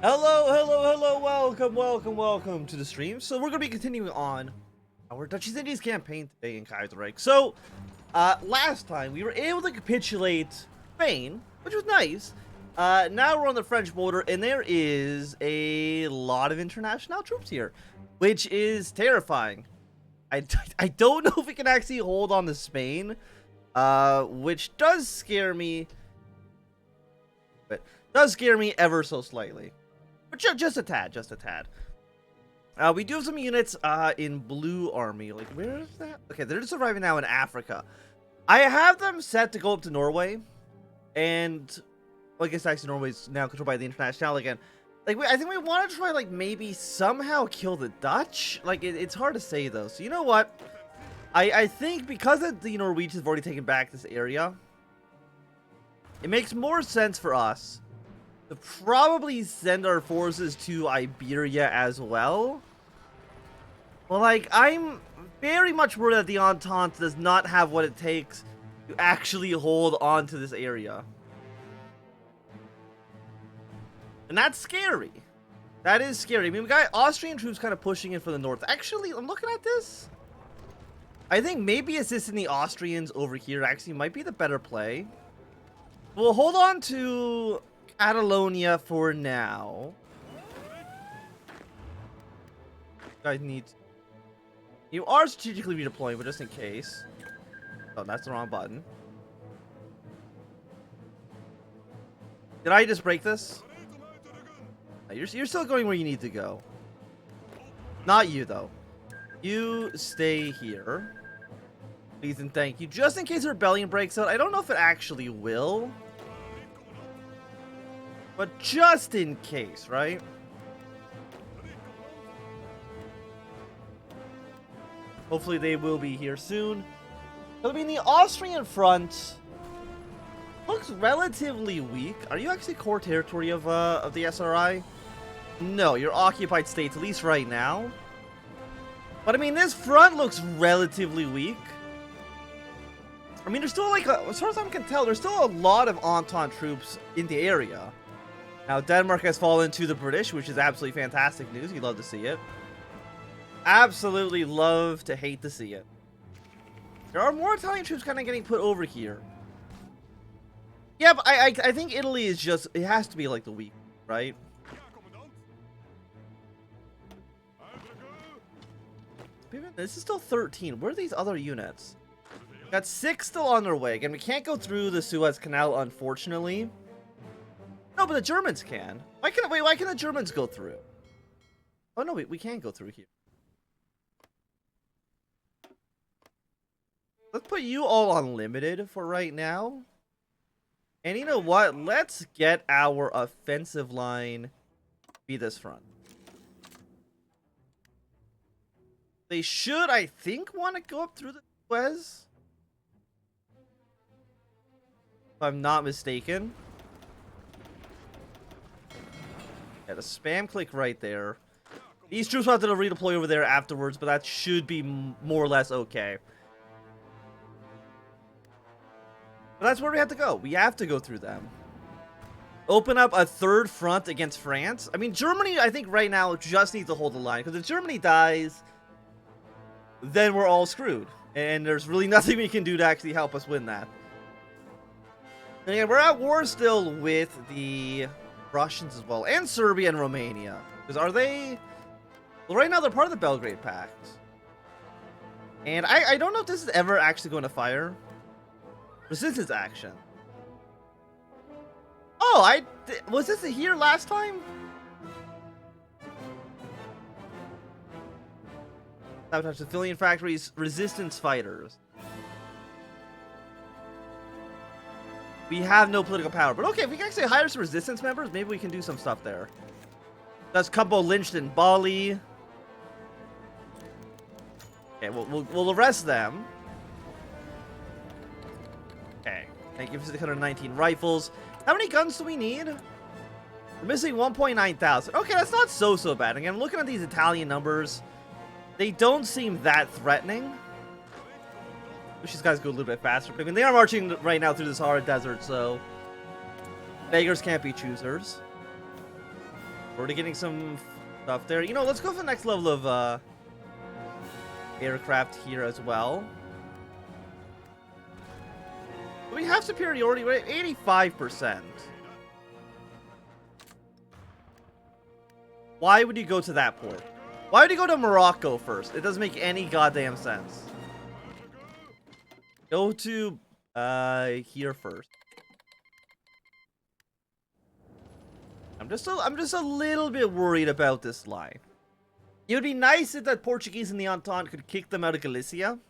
Hello, welcome to the stream. So we're gonna be continuing on our Dutchies Indies campaign today in Kaiserreich. So, last time we were able to capitulate Spain, which was nice. Now we're on the French border, and there is a lot of international troops here, which is terrifying. I don't know if we can actually hold on to Spain, which does scare me, but does scare me ever so slightly. But just a tad. We do have some units in Blue Army. Like, where is that? Okay, they're just arriving now in Africa. I have them set to go up to Norway. And, well, I guess actually Norway's now controlled by the International again. Like, I think we want to try, like, maybe somehow kill the Dutch. Like, it's hard to say, though. So, you know what? I think because the Norwegians have already taken back this area, it makes more sense for us to probably send our forces to Iberia as well. Well, like, I'm very much worried that the Entente does not have what it takes to actually hold on to this area. And that's scary. That is scary. I mean, we got Austrian troops kind of pushing in from the north. Actually, I'm looking at this. I think maybe assisting the Austrians over here actually might be the better play. We'll hold on to Catalonia for now. Guys need. You are strategically redeploying, but just in case. Oh, that's the wrong button. Did I just break this? No, you're still going where you need to go. Not you, though. You stay here. Please and thank you. Just in case a rebellion breaks out. I don't know if it actually will. But just in case, right? Hopefully they will be here soon. I mean, the Austrian front looks relatively weak. Are you actually core territory of the SRI? No, you're occupied states, at least right now. But I mean, this front looks relatively weak. I mean, there's still, like, as far as I can tell, there's still a lot of Entente troops in the area. Now, Denmark has fallen to the British, which is absolutely fantastic news. You love to see it. Absolutely love to hate to see it. There are more Italian troops kind of getting put over here. Yeah, but I think Italy is just, it has to be like the weak, right? This is still 13. Where are these other units? Got 6 still on their way. Again, we can't go through the Suez Canal, unfortunately. No, but the Germans can. Why can the Germans go through? Oh no, we can go through here. Let's put you all on limited for right now. And you know what? Let's get our offensive line be this front. They should, I think, want to go up through the Suez. If I'm not mistaken. Yeah, the spam click right there. These troops will have to redeploy over there afterwards, but that should be more or less okay. But that's where we have to go. We have to go through them. Open up a third front against France. I mean, Germany, I think right now just needs to hold the line. Because if Germany dies, then we're all screwed. And there's really nothing we can do to actually help us win that. And again, we're at war still with the Russians as well, and Serbia and Romania. Because are they... Well, right now they're part of the Belgrade Pact. And I don't know if this is ever actually going to fire. Resistance action. Oh, was this here last time? Sabotage civilian factories, resistance fighters. We have no political power, but okay, if we can actually hire some resistance members, maybe we can do some stuff there. That's Cumbo lynched in Bali. Okay, we'll arrest them. Okay, thank you for 619 rifles. How many guns do we need? We're missing 1.9 thousand. Okay, that's not so bad. Again, I'm looking at these Italian numbers. They don't seem that threatening. Wish these guys go a little bit faster. I mean, they are marching right now through the Sahara Desert, so beggars can't be choosers. Already getting some stuff there. You know, let's go for the next level of aircraft here as well. We have superiority. We're at 85%. Why would you go to that port? Why would you go to Morocco first? It doesn't make any goddamn sense. Go to here first. I'm just a little bit worried about this line. It would be nice if the Portuguese and the Entente could kick them out of Galicia. And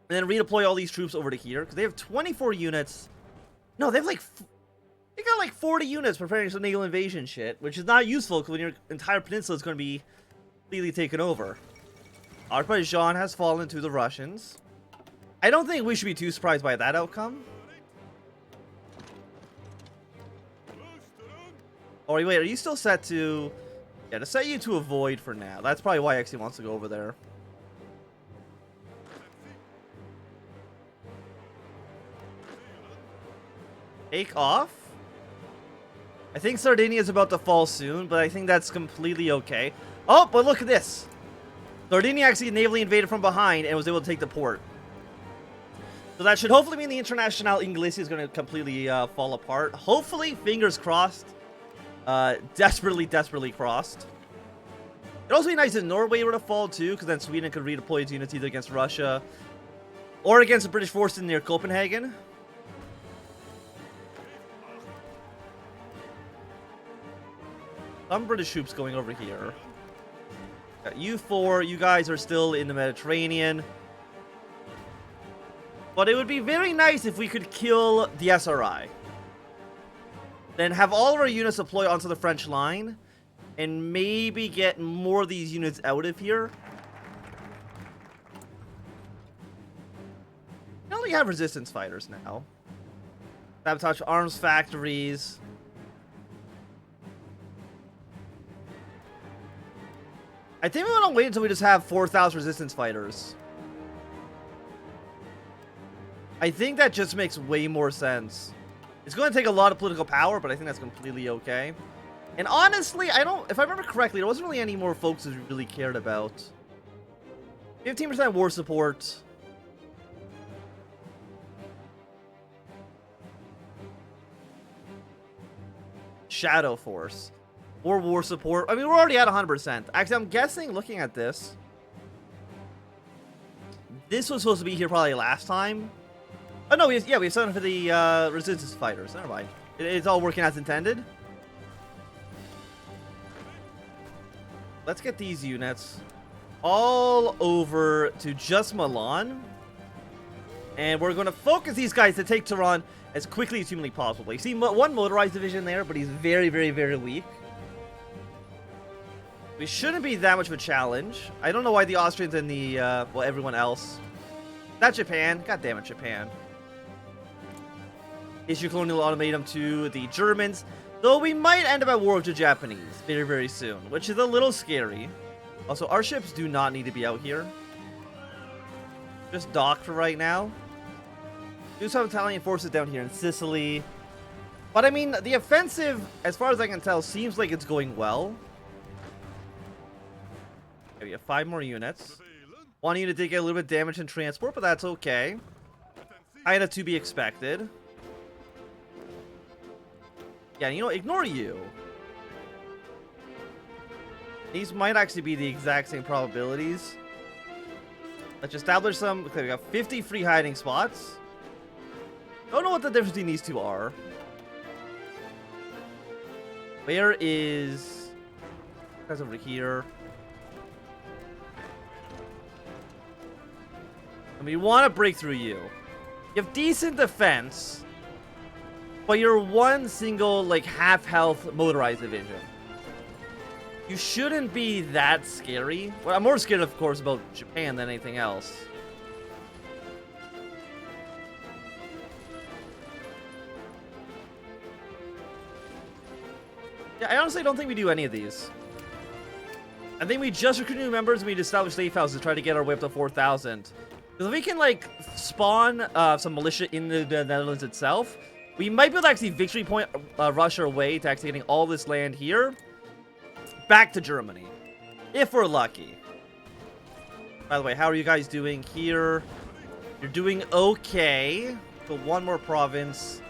then redeploy all these troops over to here. Because they have 24 units. No, they have like... They got like 40 units preparing some naval invasion shit. Which is not useful because when your entire peninsula is going to be completely taken over. Azerbaijan has fallen to the Russians. I don't think we should be too surprised by that outcome. Oh, wait, are you still set to... Yeah, to set you to avoid for now. That's probably why XE wants to go over there. Take off? I think Sardinia is about to fall soon, but I think that's completely okay. Oh, but look at this. Sardinia actually navally invaded from behind and was able to take the port. So that should hopefully mean the International Inglesi is going to completely fall apart. Hopefully, fingers crossed. Desperately crossed. It'd also be nice if Norway were to fall too, because then Sweden could redeploy its units either against Russia or against the British forces near Copenhagen. Some British troops going over here. Got U4, you guys are still in the Mediterranean. But it would be very nice if we could kill the SRI. Then have all of our units deploy onto the French line. And maybe get more of these units out of here. We only have resistance fighters now. Sabotage arms factories. I think we want to wait until we just have 4,000 resistance fighters. I think that just makes way more sense. It's going to take a lot of political power, but I think that's completely okay. And honestly, if I remember correctly, there wasn't really any more folks who really cared about. 15% war support. Shadow Force. More war support. I mean, we're already at 100%. Actually, I'm guessing, looking at this, this was supposed to be here probably last time. Oh, no, we have something for the resistance fighters. Never mind. It's all working as intended. Let's get these units all over to just Milan. And we're going to focus these guys to take Tehran as quickly as humanly possible. You see one motorized division there, but he's very weak. We shouldn't be that much of a challenge. I don't know why the Austrians and the, well, everyone else. Not Japan. God damn it, Japan. Issue colonial ultimatum to the Germans. Though we might end up at war with the Japanese very soon, which is a little scary. Also, our ships do not need to be out here. Just dock for right now. Do some Italian forces down here in Sicily. But I mean, the offensive, as far as I can tell, seems like it's going well. Okay, we have 5 more units. One unit did get a little bit damaged in transport, but that's okay. Kinda to be expected. Yeah, you know, ignore you. These might actually be the exact same probabilities. Let's establish some. Okay, we got 50 free hiding spots. Don't know what the difference between these two are. Where is... Guys over here. And we want to break through you. You have decent defense. But you're one single, like, half-health motorized division. You shouldn't be that scary. Well, I'm more scared, of course, about Japan than anything else. Yeah, I honestly don't think we do any of these. I think we just recruit new members and we establish safe houses to try to get our way up to 4,000. Because if we can, like, spawn some militia in the Netherlands itself, We might be able to actually victory point rush our way to actually getting all this land here back to Germany, if we're lucky. By the way, how are you guys doing here? You're doing okay. So one more province.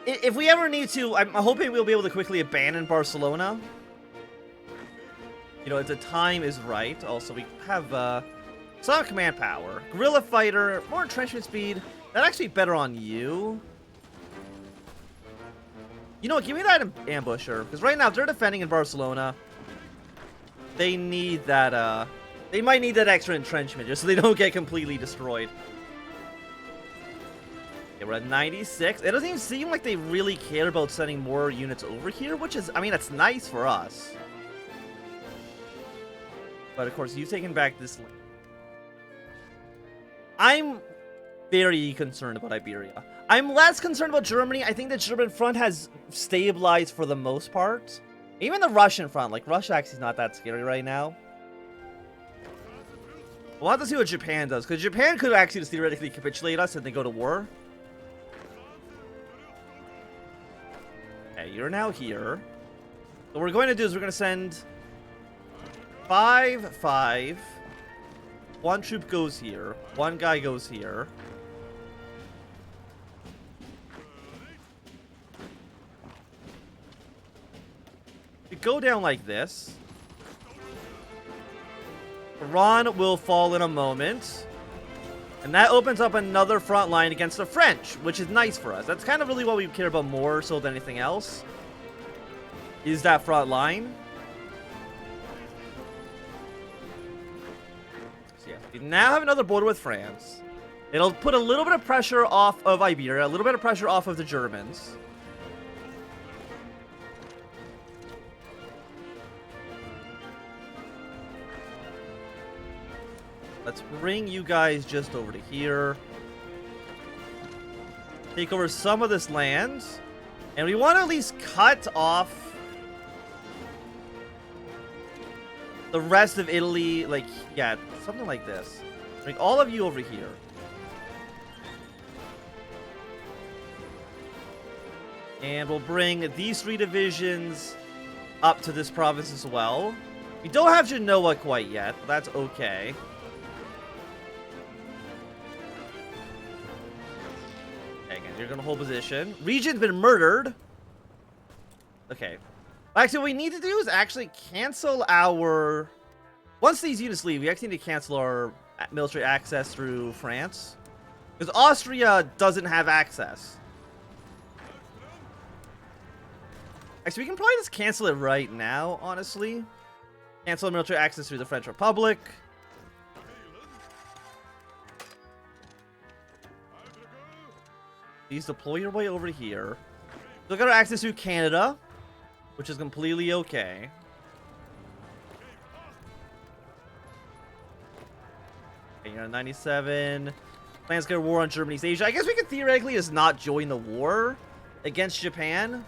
If we ever need to, I'm hoping we'll be able to quickly abandon Barcelona. You know, the time is right. Also, we have some command power. Guerrilla fighter, more entrenchment speed. That's actually better on you. You know what, give me that ambusher. Because right now, if they're defending in Barcelona, they need that, they might need that extra entrenchment just so they don't get completely destroyed. Okay, we're at 96. It doesn't even seem like they really care about sending more units over here, which is, I mean, that's nice for us. But of course, you've taken back this land. I'm very concerned about Iberia. I'm less concerned about Germany. I think the German front has stabilized for the most part. Even the Russian front, like Russia actually is not that scary right now. We'll have to see what Japan does, because Japan could actually just theoretically capitulate us and then go to war. Okay, you're now here. So what we're going to do is we're going to send 5, 5. One troop goes here. One guy goes here. We go down like this. Iran will fall in a moment. And that opens up another front line against the French, which is nice for us. That's kind of really what we care about more so than anything else. Is that front line. So yeah, we now have another border with France. It'll put a little bit of pressure off of Iberia, a little bit of pressure off of the Germans. Let's bring you guys just over to here. Take over some of this land. And we want to at least cut off the rest of Italy. Like, yeah, something like this. Bring all of you over here. And we'll bring these 3 divisions up to this province as well. We don't have Genoa quite yet, but that's okay. You're gonna hold position. Region's been murdered. Okay. Actually, what we need to do is actually cancel our... Once these units leave, we actually need to cancel our military access through France. Because Austria doesn't have access. Actually, we can probably just cancel it right now, honestly. Cancel military access through the French Republic. Please deploy your way over here. Still got our access to Canada, which is completely okay. Okay, you're on 97. Plans to get a war on Germany's Asia. I guess we could theoretically just not join the war against Japan.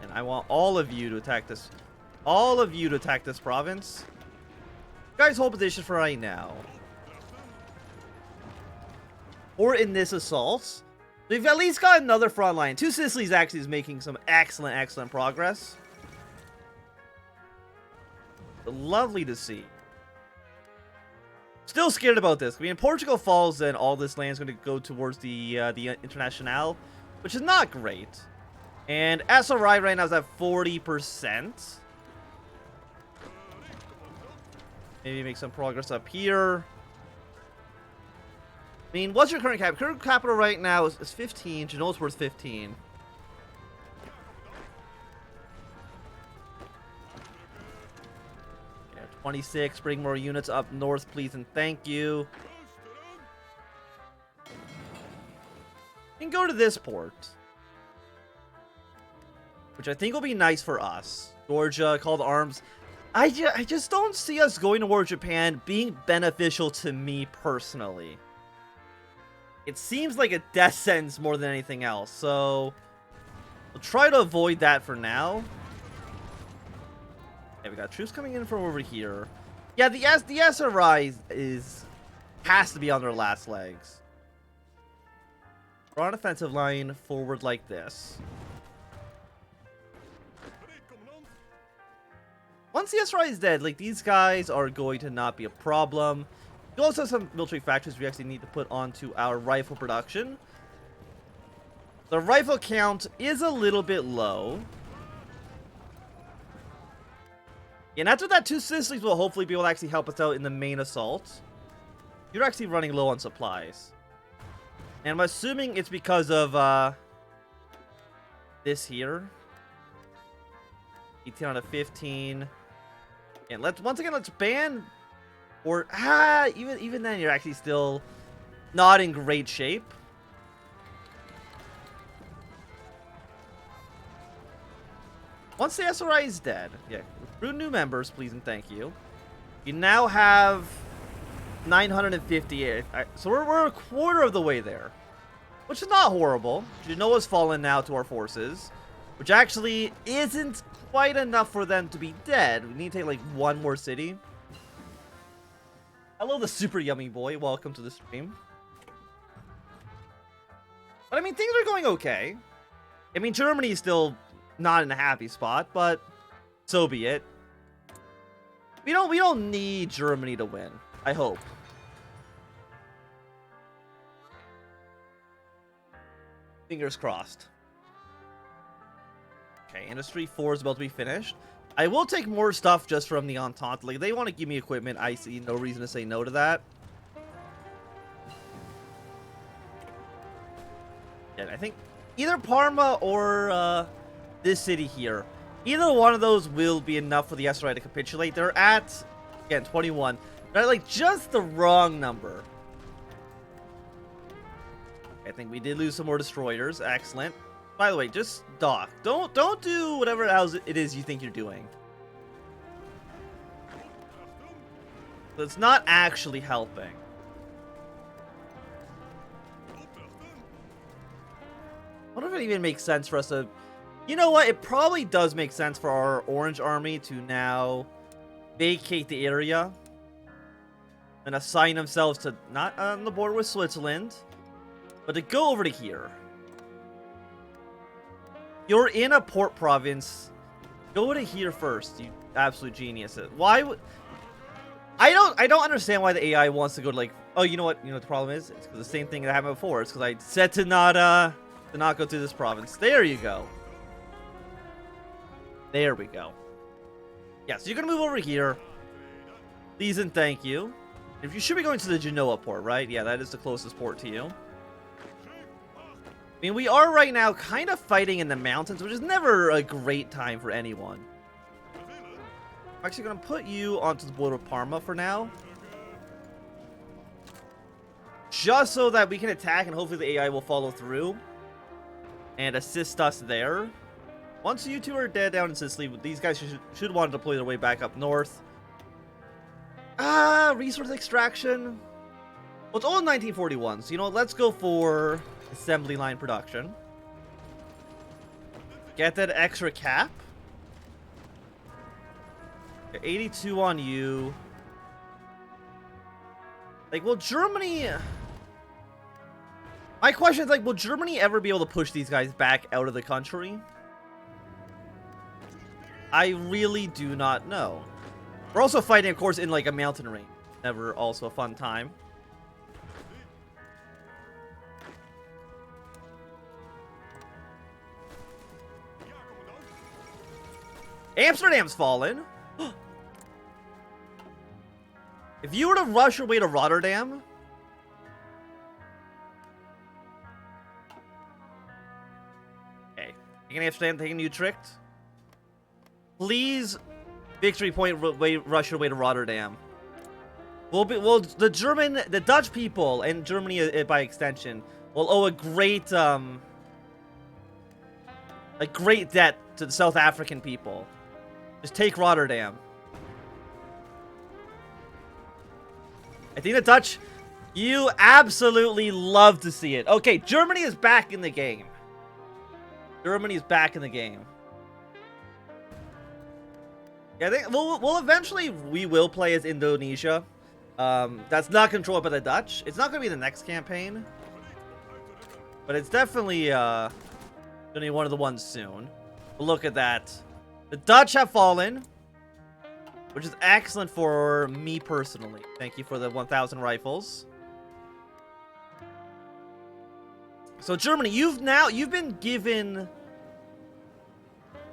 And I want all of you to attack this. All of you to attack this province. Guys, hold position for right now. Or in this assault. We've at least got another front line. Two Sicilies actually is making some excellent progress. Lovely to see. Still scared about this. I mean, Portugal falls, then all this land is going to go towards the Internationale, which is not great. And SRI right now is at 40%. Maybe make some progress up here. I mean, what's your current capital? Current capital right now is 15. Genoa's worth 15. Okay, 26. Bring more units up north, please, and thank you. You can go to this port, which I think will be nice for us. Georgia, called arms. I just don't see us going to war with Japan being beneficial to me personally. It seems like a death sentence more than anything else, so we'll try to avoid that for now. Okay, we got troops coming in from over here. Yeah, the SRI is has to be on their last legs. Draw an offensive line forward like this. Once the SRI is dead, like, these guys are going to not be a problem. We also have some military factories we actually need to put onto our rifle production. The rifle count is a little bit low. And after that, 2 Sicilies will hopefully be able to actually help us out in the main assault. You're actually running low on supplies. And I'm assuming it's because of this here. 18 out of 15. And once again, let's ban, or even then you're actually still not in great shape. Once the SRI is dead, yeah, recruit new members, please and thank you. You now have 958. So we're a quarter of the way there, which is not horrible. Genoa's fallen now to our forces, which actually isn't quite enough for them to be dead. We need to take like 1 more city. Hello, the super yummy boy. Welcome to the stream. But I mean, things are going okay. I mean, Germany is still not in a happy spot, but so be it. We don't need Germany to win, I hope. Fingers crossed. Okay, Industry 4 is about to be finished. I will take more stuff just from the Entente. Like, they want to give me equipment. I see no reason to say no to that. Yeah, I think either Parma or this city here, either one of those will be enough for the SRI to capitulate. They're at, again, 21. They're at, like, just the wrong number. I think we did lose some more destroyers. Excellent. By the way, just dock. Don't do whatever else it is you think you're doing. It's not actually helping. I wonder if it even makes sense for us to... You know what? It probably does make sense for our Orange Army to now vacate the area and assign themselves to not on the border with Switzerland, but to go over to here. You're in a port province. Go to here first, you absolute genius. Why would... I don't understand why the AI wants to go to, like... Oh, you know what? You know what the problem is? It's 'cause the same thing that happened before. It's because I said to not go through this province. There you go. There we go. Yeah, so you're gonna move over here. Please and thank you. If you should be going to the Genoa port, right? Yeah, that is the closest port to you. I mean, we are right now kind of fighting in the mountains, which is never a great time for anyone. I'm actually going to put you onto the border of Parma for now. Just so that we can attack and hopefully the AI will follow through and assist us there. Once you two are dead down in Sicily, these guys should want to deploy their way back up north. Resource extraction. Well, it's all in 1941, so you know, let's go for assembly line production. Get that extra cap. 82 on you. Like, will Germany... My question is, like, will Germany ever be able to push these guys back out of the country? I really do not know. We're also fighting, of course, in, like, a mountain range. Never also a fun time. Amsterdam's fallen. If you were to rush your way to Rotterdam... Okay. Taking Amsterdam, taking Utrecht. Please, victory point, rush your way to Rotterdam. The Dutch people, and Germany by extension, will owe a great debt to the South African people. Just take Rotterdam. I think the Dutch, you absolutely love to see it. Okay, Germany is back in the game. Germany is back in the game. Yeah, I think we'll eventually, we will play as Indonesia. That's not controlled by the Dutch. It's not going to be the next campaign. But it's definitely going to be one of the ones soon. But look at that. The Dutch have fallen. Which is excellent for me personally. Thank you for the 1,000 rifles. So Germany, you've been given...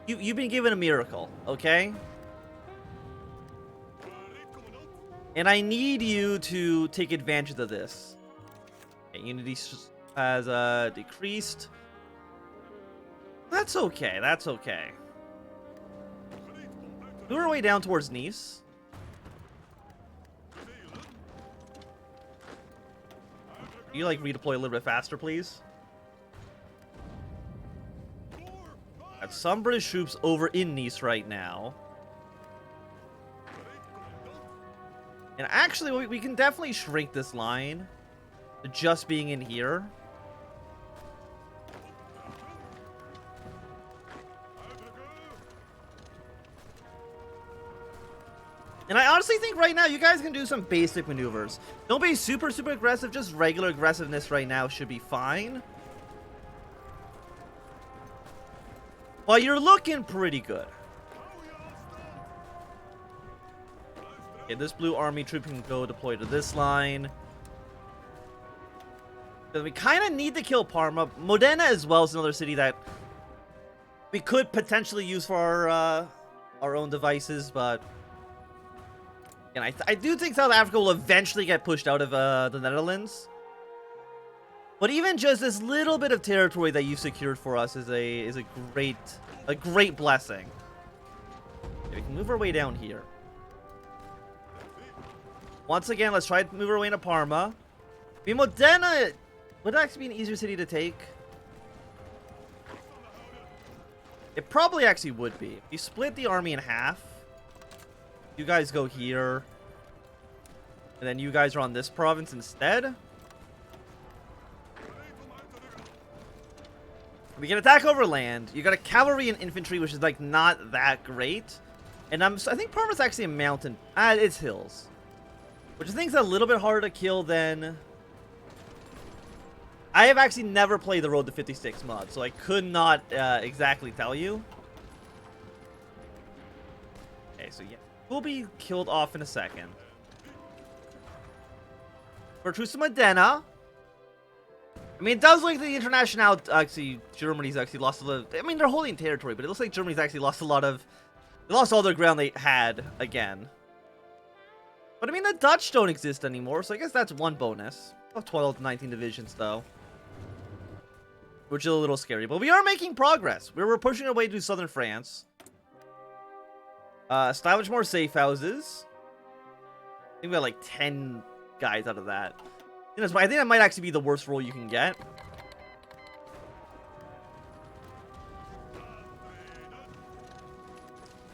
You've been given a miracle, okay? And I need you to take advantage of this. Okay, unity has decreased. That's okay, that's okay. Move our way down towards Nice. Can you, like, redeploy a little bit faster, please? Got some British troops over in Nice right now. And actually, we can definitely shrink this line to just being in here. And I honestly think right now you guys can do some basic maneuvers. Don't be super aggressive. Just regular aggressiveness right now should be fine. Well, you're looking pretty good. Okay, this blue army troop can go deploy to this line. We kind of need to kill Parma. Modena as well is another city that we could potentially use for our own devices, but... And I do think South Africa will eventually get pushed out of the Netherlands. But even just this little bit of territory that you've secured for us is a great blessing. Okay, we can move our way down here. Once again, let's try to move our way into Parma. I mean, Modena would actually be an easier city to take. It probably actually would be. If you split the army in half. You guys go here. And then you guys are on this province instead. We can attack over land. You got a cavalry and infantry, which is like not that great. And I think Parma's actually a mountain. It's hills. Which I think is a little bit harder to kill than... I have actually never played the Road to 56 mod, so I could not exactly tell you. Okay, so yeah. We'll be killed off in a second. For Truce Modena. I mean, it does look like the International... Actually, Germany's actually lost a little... I mean, they're holding territory, but it looks like Germany's actually lost a lot of... They lost all their ground they had again. But I mean, the Dutch don't exist anymore, so I guess that's one bonus. 12 to 19 divisions, though. Which is a little scary. But we are making progress. We're pushing our way to southern France. Establish more safe houses. I think we got like 10 guys out of that. I think that might actually be the worst roll you can get.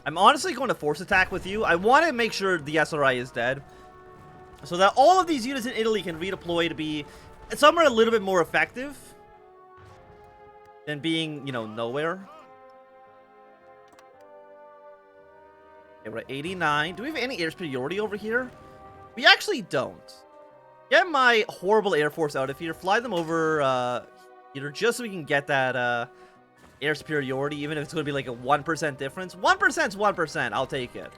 I'm honestly going to force attack with you. I want to make sure the SRI is dead. So that all of these units in Italy can redeploy to be somewhere a little bit more effective. Than being, you know, nowhere. Okay, we're at 89. Do we have any air superiority over here? We actually don't. Get my horrible air force out of here. Fly them over here just so we can get that air superiority, even if it's going to be like a 1% difference. 1% is 1%. I'll take it.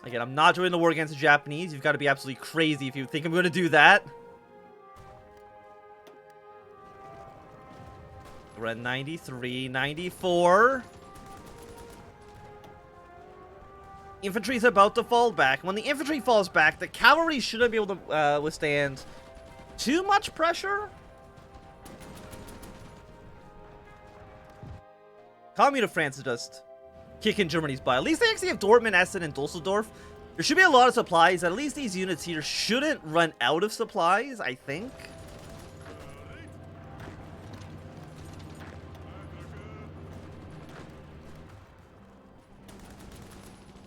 Again, I'm not joining the war against the Japanese. You've got to be absolutely crazy if you think I'm going to do that. We're at 93, 94. Infantry is about to fall back. When the infantry falls back, the cavalry shouldn't be able to withstand too much pressure. Commune of France is just kicking Germany's butt. At least they actually have Dortmund, Essen, and Dusseldorf. There should be a lot of supplies. At least these units here shouldn't run out of supplies, I think.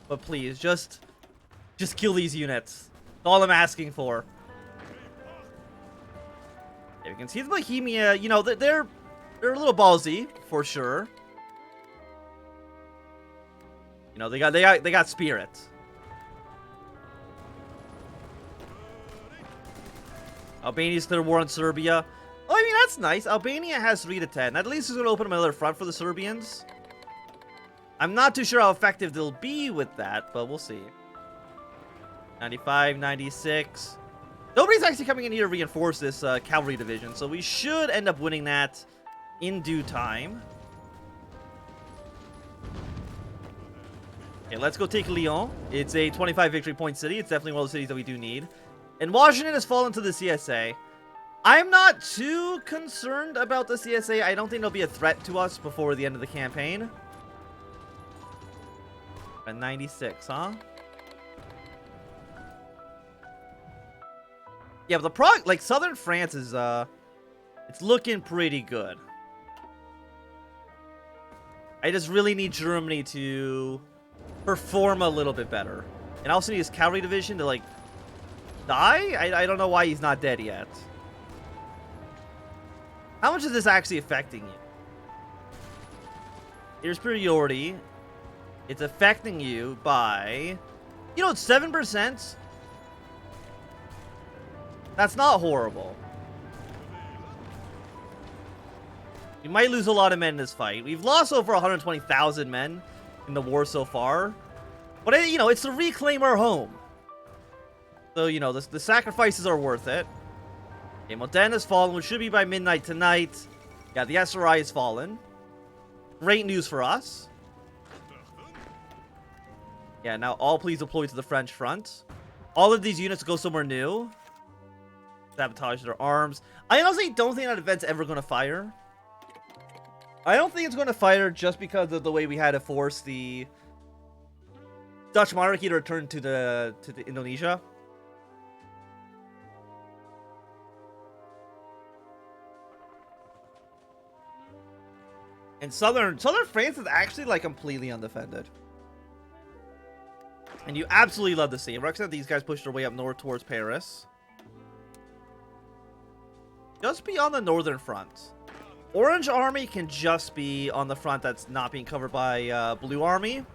But please, just kill these units. That's all I'm asking for. Yeah, you can see the Bohemia, you know, they're a little ballsy, for sure. You know, they got spirit. Albania's declared war on Serbia. Oh, I mean, that's nice. Albania has 3 to 10. At least it's going to open up another front for the Serbians. I'm not too sure how effective they'll be with that, but we'll see. 95, 96. Nobody's actually coming in here to reinforce this cavalry division, so we should end up winning that in due time. Okay, let's go take Lyon. It's a 25 victory point city. It's definitely one of the cities that we do need. And Washington has fallen to the CSA. I'm not too concerned about the CSA. I don't think they'll be a threat to us before the end of the campaign. At 96, huh? Yeah, but like southern France is it's looking pretty good. I just really need Germany to perform a little bit better. And I also need his cavalry division to like die? I don't know why he's not dead yet. How much is this actually affecting you? Your superiority. It's affecting you by, you know, 7%. That's not horrible. We might lose a lot of men in this fight. We've lost over 120,000 men in the war so far. But, you know, it's to reclaim our home. So, you know, the sacrifices are worth it. Okay, Modena has fallen, which should be by midnight tonight. Yeah, the SRI has fallen. Great news for us. Yeah, now all please deploy to the French front. All of these units go somewhere new. Sabotage their arms. I honestly don't think that event's ever going to fire. I don't think it's going to fire just because of the way we had to force the Dutch monarchy to return to the Indonesia. And southern France is actually like completely undefended. And you absolutely love to see it. We're excited that these guys push their way up north towards Paris. Just be on the northern front. Orange Army can just be on the front that's not being covered by Blue Army.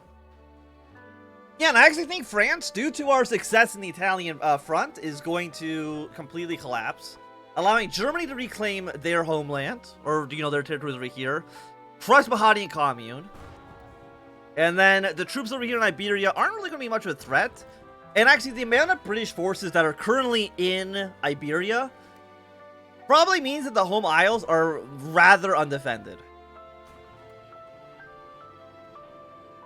Yeah, and I actually think France, due to our success in the Italian front, is going to completely collapse, allowing Germany to reclaim their homeland, or, you know, their territories over here, crush Bahadian Commune, and then the troops over here in Iberia aren't really going to be much of a threat. And actually, the amount of British forces that are currently in Iberia probably means that the home isles are rather undefended.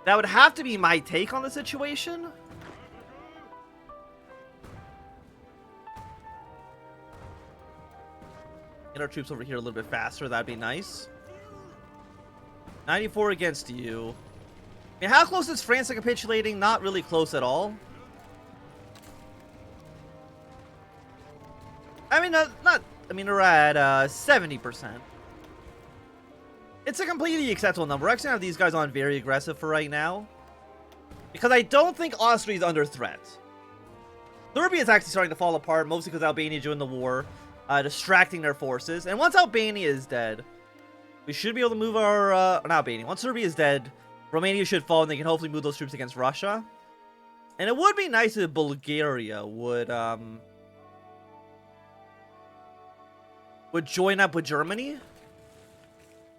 That would have to be my take on the situation. Get our troops over here a little bit faster. That'd be nice. 94 against you. I mean, how close is France to capitulating? Not really close at all. I mean, I mean, we're at 70%. It's a completely acceptable number. We're actually gonna have these guys on very aggressive for right now, because I don't think Austria is under threat. Serbia is actually starting to fall apart, mostly because Albania joined the war, distracting their forces. And once Albania is dead, we should be able to move our... not Albania. Once Serbia is dead, Romania should fall, and they can hopefully move those troops against Russia. And it would be nice if Bulgaria would join up with Germany.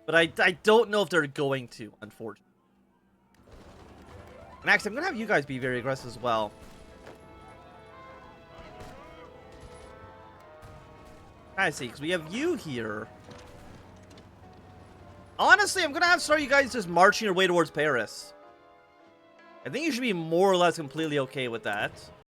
But I don't know if they're going to, unfortunately. And actually, I'm going to have you guys be very aggressive as well. I see, because we have you here. Honestly, I'm going to have to start you guys just marching your way towards Paris. I think you should be more or less completely okay with that.